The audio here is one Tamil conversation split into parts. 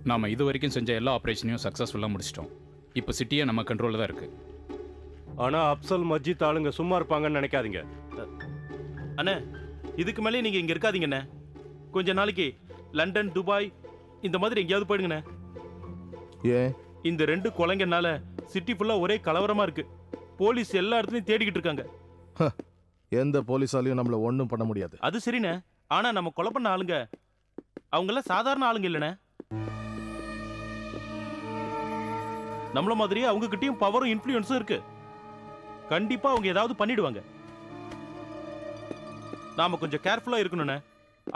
நாம் இது வரைக்கும் செஞ்ச எல்லா ஆப்ரேஷனையும் சக்ஸஸ்ஃபுல்லாக முடிச்சிட்டோம். இப்போ சிட்டியே நம்ம கண்ட்ரோலில் தான் இருக்குது. ஆனால் அப்சல் மஜித் ஆளுங்க சும்மா இருப்பாங்கன்னு நினைக்காதீங்க. அண்ணே, இதுக்கு மேலே நீங்கள் இங்கே இருக்காதீங்கண்ணே. கொஞ்ச நாளைக்கு லண்டன், துபாய் இந்த மாதிரி எங்கேயாவது போயிடுங்கண்ணே. ஏன்? இந்த 2 கொலைங்கனால சிட்டி ஃபுல்லாக ஒரே கலவரமாக இருக்கு. போலீஸ் எல்லா இடத்துலையும் தேடிக்கிட்டு இருக்காங்க. எந்த போலீஸாலையும் நம்மள ஒன்றும் பண்ண முடியாது. அது சரிண்ணே, ஆனால் நம்ம கொலை பண்ண ஆளுங்க அவங்கெல்லாம் சாதாரண ஆளுங்க இல்லைண்ணே. நம்மள மாதிரியே அவங்க கிட்டயும் பவரும் இன்ஃப்ளூயன்ஸும் இருக்கு. கண்டிப்பா அவங்க ஏதாவது பண்ணிடுவாங்க. நாம கொஞ்சம் கேர்ஃபுல்லா இருக்கணும்னே.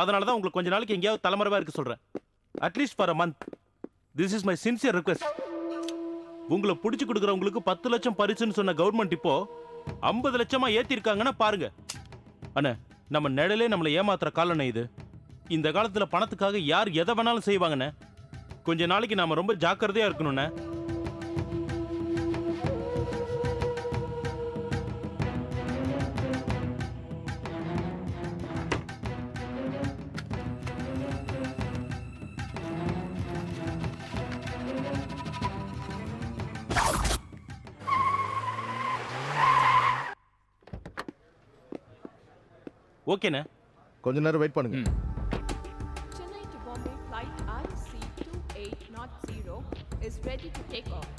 அதனால தான் உங்களுக்கு கொஞ்ச நாளைக்கு எங்கேயாவது தலைமறைவா இருக்க சொல்றேன். At least for a month. This is my sincere request. உங்களை பிடிச்சு கொடுக்குறவங்களுக்கு 10 லட்சம் பரிசுன்னு சொன்ன கவர்மெண்ட் இப்போ 50 லட்சமா ஏத்தி இருக்காங்கன்னா பாருங்க. அண்ணே, நம்ம நிழலே நம்மளை ஏமாத்துற காலண்ணே இது. இந்த காலத்துல பணத்துக்காக யார் எதை வேணாலும் செய்வாங்கண்ணே. கொஞ்ச நாளைக்கு நாம ரொம்ப ஜாக்கிரதையா இருக்கணும்ண்ணே. ஓகேண்ணே, கொஞ்ச நேரம் வெயிட் பண்ணுங்க. Chennai to Bombay flight IC2800 is ready to take off.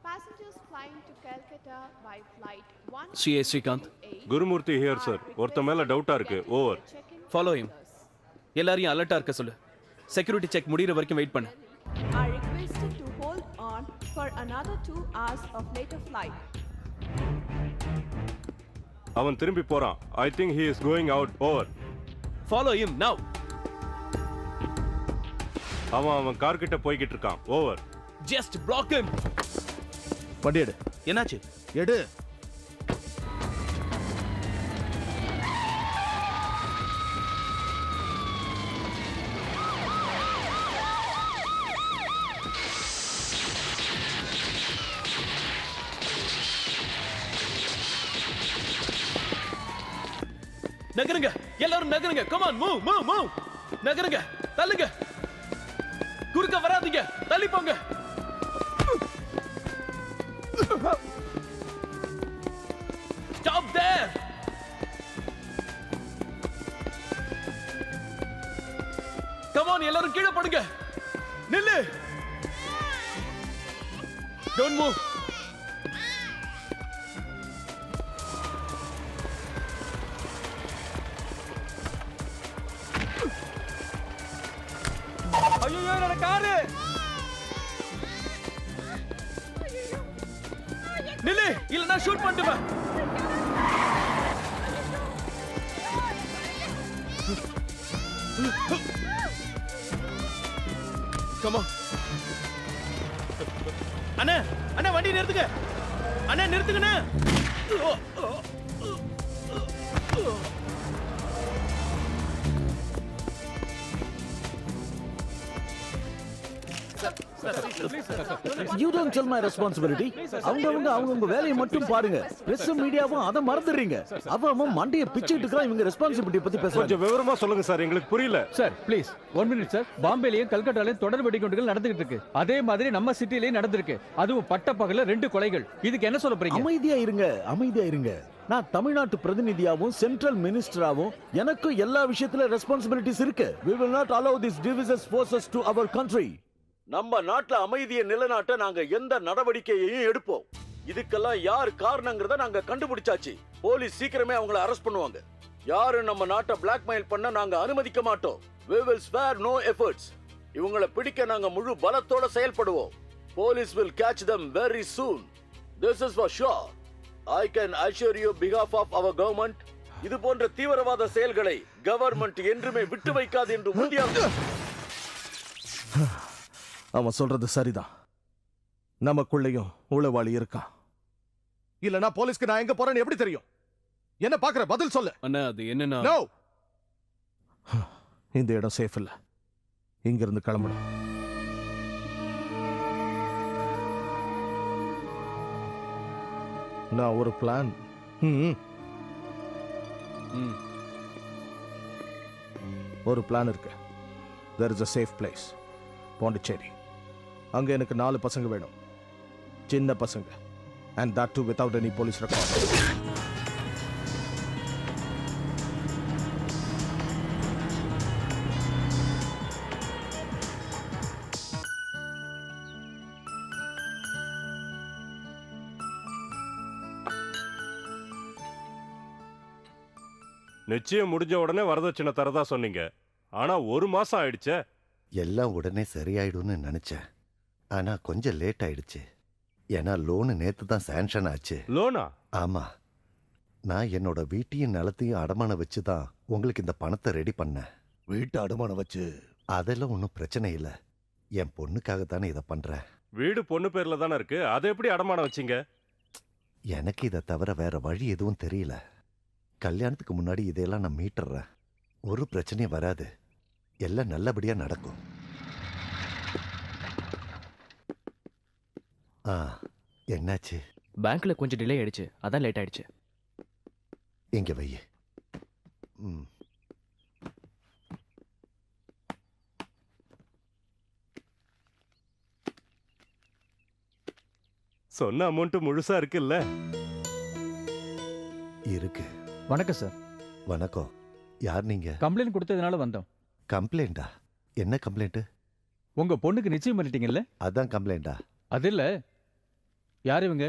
Passengers flying to Calcutta by flight 1 CA Srikanth. Gurumurthy here sir. ஒருத்த மேல டவுட்டா இருக்கு. ஓவர். Follow him. எல்லாரையும் அலர்ட்டா இருக்க சொல்லு. செக்யூரிட்டி செக் முடியற வரைக்கும் வெயிட் பண்ணு. Are requested to hold on for another 2 hours of later flight. அவன் திரும்பி போறான். I think he is going out. Over. Follow him now. அவன் கார் கிட்ட போய்கிட்டு இருக்கான். ஓவர். Just block him. வண்டி எடு. என்னாச்சு? எடு. நகருங்க, எல்லாரும் நகருங்க. Come on, move. நகருங்க, தள்ளுங்க. குறுக்க வராதீங்க, தள்ளி போங்க. Stop there. Come on, எல்லாரும் கீழே படுங்க. நில்லு. Don't move. ஐயோ, என்னோட காரு. நில்லு, இல்ல நான் ஷூட் பண்ணிடுவேன். Come on. அண்ணே, வண்டி நிறுத்துங்க. அண்ணே, நிறுத்துங்கண்ணே. You don't tell my responsibility. அவங்க வேலையை மட்டும் பாருங்க. பிரஸ் மீடியாவும் அத மறந்துறீங்க. அவன் மண்டைய பிச்சிட்டு இருக்கான். இவங்க ரெஸ்பான்சிபிலிட்டி பத்தி பேசுறாங்க. கொஞ்சம் விவரமா சொல்லுங்க சார், எங்களுக்கு புரியல. Sir please 1 minute sir. பாம்பேலயும் கல்கட்டாலயும் தொடர் வெடிகுண்டுகள் நடந்துகிட்டு இருக்கு. அதே மாதிரி நம்ம சிட்டிலயும் நடந்திருக்கு. அதுவும் பட்டப்பகல 2 கொலைகள். இதுக்கு என்ன சொல்ல போறீங்க? அமைதியா இருங்க. நான் தமிழ்நாட்டு பிரதிநிதியாவும் சென்ட்ரல் மினிஸ்டராவும் எனக்கு எல்லா விஷயத்துல ரெஸ்பான்சிபிலிட்டிஸ் இருக்கு. We will not allow these divisive forces to our country. நம்ம நாட்டுல அமைதியை நிலைநாட்ட நாங்க எந்த நடவடிக்கையையும் எடுப்போம். இதுக்கெல்லாம் யார் காரணங்கிறத நாங்க கண்டுபிடிச்சாச்சு. போலீஸ் சீக்கிரமே அவங்கள அரெஸ்ட் பண்ணுவாங்க. யாரு நம்ம நாட்டை பிளாக்மெயில் பண்ண நாங்க அனுமதிக்க மாட்டோம். We will spare no efforts. இவங்களை பிடிக்க நாங்க முழு பலத்தோட செயல்படுவோம். Police will catch them very soon. This is for sure. I can assure you behalf of our government. இது போன்ற தீவிரவாத செயல்களை கவர்மெண்ட் என்றுமே விட்டு வைக்காது என்று உறுதியாக. அவன் சொல்றது சரிதான். நமக்குள்ளேயும் உளவாளி இருக்கான். இல்லனா போலீஸ்க்கு நான் எங்க போறேன்னு எப்படி தெரியும்? என்ன பாக்குற? பதில் சொல்லு. அண்ணா, அது என்னன்னா நோ. இந்த இடம் சேஃப் இல்ல. இங்க இருந்து கிளம்பணும். நான் ஒரு பிளான். ஒரு பிளான் இருக்கு. There is a safe place. Pondicherry. அங்க எனக்கு 4 பசங்க வேணும், சின்ன பசங்க, and that too without any police record. நிச்சயம் முடிஞ்ச உடனே வரதட்சணை தரதா சொன்னீங்க. ஆனா 1 மாசம் ஆயிடுச்சே. எல்லாம் உடனே சரியாயிடும்னு நினைச்சேன். ஆனா கொஞ்சம் லேட் ஆயிடுச்சு. ஏன்னா லோனு நேத்து தான் சாங்ஷன் ஆச்சு. லோனா? ஆமா, நான் என்னோட வீட்டையும் நிலத்தையும் அடமானம் வச்சு தான் உங்களுக்கு இந்த பணத்தை ரெடி பண்ணேன். வீட்டு அடமானம் வச்சு? அதெல்லாம் ஒன்றும் பிரச்சனை இல்லை. என் பொண்ணுக்காக தானே இதை பண்றேன். வீடு பொண்ணு பேர்ல தானே இருக்கு, அதை எப்படி அடமானம் வச்சீங்க? எனக்கு இதை தவிர வேற வழி எதுவும் தெரியல. கல்யாணத்துக்கு முன்னாடி இதையெல்லாம் நான் மீட்டுறேன். ஒரு பிரச்சனையும் வராது, எல்லாம் நல்லபடியா நடக்கும். என்னாச்சு? பேங்க்ல கொஞ்சம் டிலே ஆயிடுச்சு, அதான் லேட் ஆயிடுச்சு. இங்க வை. சொன்ன அமௌண்ட் முழுசா இருக்குல்ல? இருக்கு. வணக்கம் சார். வணக்கம். யார் நீங்க? கம்ப்ளைண்ட் கொடுத்ததுனால வந்தோம். கம்ப்ளைண்டா? என்ன கம்ப்ளைண்ட்? உங்க பொண்ணுக்கு நிச்சயம் பண்ணிட்டீங்கல்ல? அதான் கம்ப்ளைண்டா? அது இல்ல, யார் இவங்க?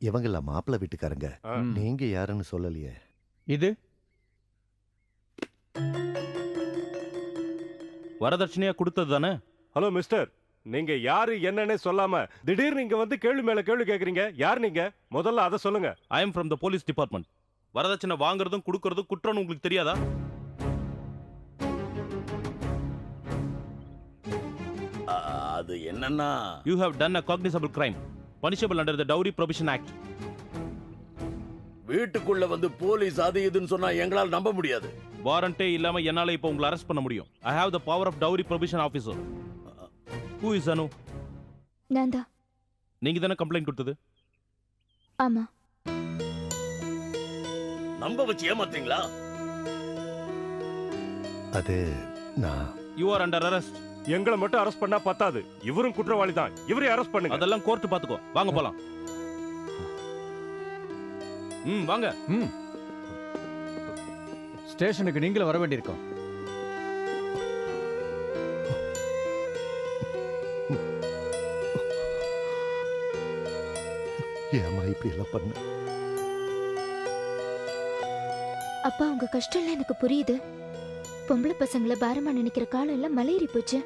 இவங்கள மாப்பிள்ளை வீட்டுக்காரங்க. நீங்க யாருன்னு சொல்லலையே. இது வரதட்சணையா கொடுத்தது தானே? ஹலோ மிஸ்டர், நீங்க யாரு என்னன்னே சொல்லாம திடீர்னு நீங்க வந்து கேள்வி மேல கேள்வி கேக்குறீங்க. யார் நீங்க? முதல்ல அதை சொல்லுங்க. I am from the police department. வரதட்சணை வாங்குறதும் கொடுக்கறதும் குற்றம்னு உங்களுக்கு தெரியாதா? அது என்னன்னா, you have done a cognizable crime punishable under the Dowry Prohibition Act. வீட்டுக்குள்ள வந்து போலீஸ் அது இதுன்னு சொன்னா எங்களால் நம்ப முடியாது. வாரண்டே இல்லாம என்னால இப்ப உங்களை அரெஸ்ட் பண்ண முடியும். I have the power of Dowry Prohibition Officer. Who is Anu? நான் தான். நீங்க தானே கம்ப்ளைண்ட் கொடுத்தது? ஆமா. நம்ப வச்சு ஏமாத்தீங்களா? அது நான். You are under arrest. எங்களை மட்டும் அரெஸ்ட் பண்ணா பத்தாது, இவரும் குற்றவாளி தான். இவரை அரெஸ்ட் பண்ணுங்க. அதெல்லாம் கோர்ட் பாத்துக்கோ. வாங்க போலாம். வாங்க. ஸ்டேஷனுக்கு நீங்களும் வர வேண்டியிருக்கோம். ஏமா இப்படி எல்லாம் பண்ண? அப்பா, உங்க கஷ்டம் எல்லாம் எனக்கு புரியுது. பொம்பளை பசங்களை பாரமா நினைக்கிற காலம் எல்லாம் மலையேறி போச்சு.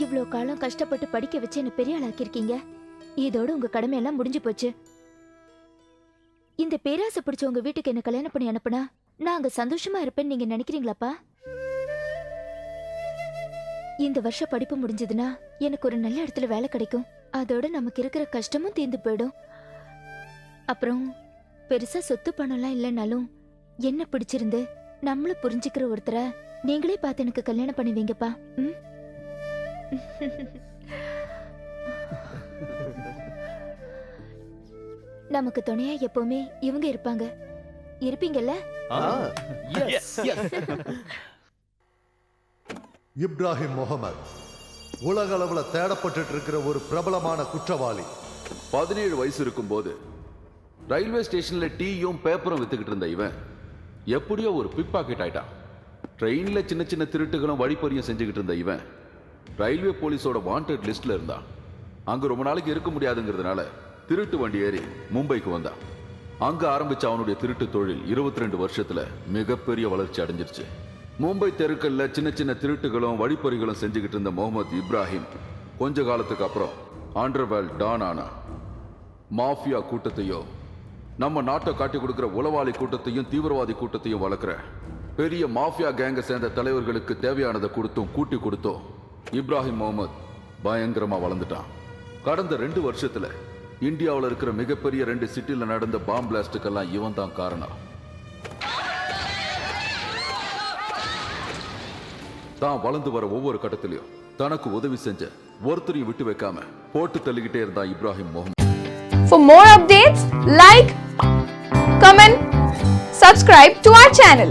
இவ்ளோ காலம் கஷ்டப்பட்டு படிக்க வச்சு என்ன பெரிய ஆளாக்கிருக்கீங்க. இதோட உங்க கடமை எல்லாம் முடிஞ்சு போச்சு. இந்த பேராசை பிடிச்ச உங்க வீட்டுக்கு என்ன கல்யாணம் பண்ணி அனுப்புனா நான் அங்க சந்தோஷமா இருப்பேன்னு நீங்க நினைக்கிறீங்களாப்பா? இந்த வருஷம் படிப்பு முடிஞ்சதுன்னா எனக்கு ஒரு நல்ல இடத்துல வேலை கிடைக்கும். அதோட நமக்கு இருக்கிற கஷ்டமும் தீர்ந்து போயிடும். அப்புறம் பெருசா சொத்து பணம்லாம் இல்லைனாலும் என்ன பிடிச்சிருந்து நம்மள புரிஞ்சுக்கிற ஒருத்தரை நீங்களே பார்த்து எனக்கு கல்யாணம் பண்ணுவீங்கப்பா. நமக்கு துணையா எப்பவுமே இவங்க இருப்பாங்க. இருப்பீங்கல்ல? இப்ராஹிம் முகமது உலக அளவுல தேடப்பட்டு இருக்கிற ஒரு பிரபலமான குற்றவாளி. 17 வயசு இருக்கும்போது ரயில்வே ஸ்டேஷன்ல டீயும் பேப்பரும் வித்துக்கிட்டு இருந்த இவன் எப்படியோ ஒரு பிக் பாக்கெட் ஆயிட்டான். ட்ரெயின்ல சின்ன சின்ன திருட்டுகளும் வழிப்பறியும் செஞ்சுக்கிட்டு இருந்த இவன் ரயில்வே போலீஸோட வாண்டட் லிஸ்ட்ல இருந்தான். அங்க ரொம்ப நாளைக்கு இருக்க முடியாதுங்கிறதுனால திருட்டு வண்டி ஏறி மும்பைக்கு வந்தான். அங்க ஆரம்பிச்ச அவனுடைய திருட்டு தொழில் 22 வருஷத்துல மிகப்பெரிய வளர்ச்சி அடைஞ்சிருச்சு. மும்பை தெருக்கல்ல சின்ன சின்ன திருட்டுகளும் வழிப்பறிகளும் செஞ்சுக்கிட்டு இருந்த முகமது இப்ராஹிம் கொஞ்ச காலத்துக்கு அப்புறம் அண்டர்வேல்ட் டான் ஆனா. மாஃபியா கூட்டத்தையோ நம்ம நாட்டை காட்டி கொடுக்கிற உளவாளி கூட்டத்தையும் தீவிரவாதி கூட்டத்தையும் வளர்க்குற பெரிய மாஃபியா கேங்கை சேர்ந்த தலைவர்களுக்கு தேவையானதை கொடுத்தும் கூட்டி கொடுத்தோம் இப்ராஹிம் முகமது பயங்கரமா வளர்ந்துட்டான். கடந்த 2 வருஷத்துல இந்தியாவில் இருக்கிற மிகப்பெரிய 2 சிட்டில நடந்த பாம் பிளாஸ்டுக்கெல்லாம் இவன் தான் காரணம். தான் வளர்ந்து வர ஒவ்வொரு கட்டத்திலையும் தனக்கு உதவி செஞ்ச ஒருத்தரையும் விட்டு வைக்காம போட்டு தள்ளிக்கிட்டே இருந்தான் Ibrahim Mohammed. For more updates, like, comment, subscribe to our channel.